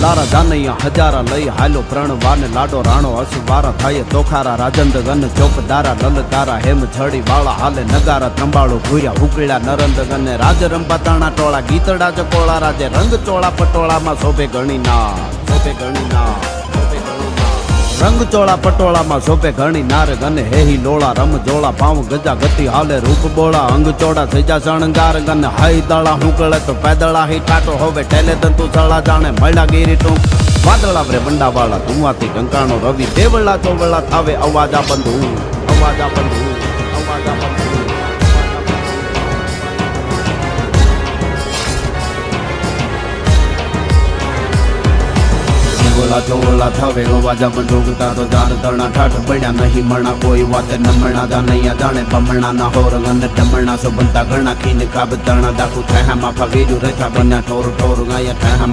લારા જાનૈયા હજારા લઈ હાલો પ્રણવાને લાડો રાણો અસવારા થાય તોખારા રાજંદ ગન ચોપદારા લલકારા હેમ છડી વાળા હાલે નગારા ત્રંબાળો ભૂર્યા ઉકળ્યા નરંદ ગને રાજ રંબા તાણા ટોળા ગીતડા ચકોળા રાજે રંગ ચોળા પટોળામાં શોભે ગણી ના શોભે ગણી ના રંગ ચોળા પટોળામાં શોભે ઘણી નાર ગને હેહી લોળા રમ જોળા ભાવ ગજા ગતિ હાલે રૂપ બોળા અંગ ચોડા સજા શણગાર ગને હાઈ દળા હુકળે તો પેદળા હી ટાટો હવે ટેલે તંતુ ચળા જાણે મળ્યા ગીરી ટૂંક વાદળા રે બંડાવાળા ધુઆથી ઢંકાણો રવિ દેવળા ચોવળા થાવે અવાજા બંધુ અવાજા બંધુ અવાજા બંધુ ગોલા ચોલા થાવે અવાજા બંધુક તારો જાન તરણા ઠાઠ પડ્યા નહીં મણા કોઈ વાતે નમણા જાનૈયા જાણે બમણા ના હોર ગને ડમણા સો બનતા ઘણા ખીન કાબ તરણા દાખુ ઠાહા માફા વીજુ રેઠા બન્યા ઠોર ઠોર ગાયા ઠાહા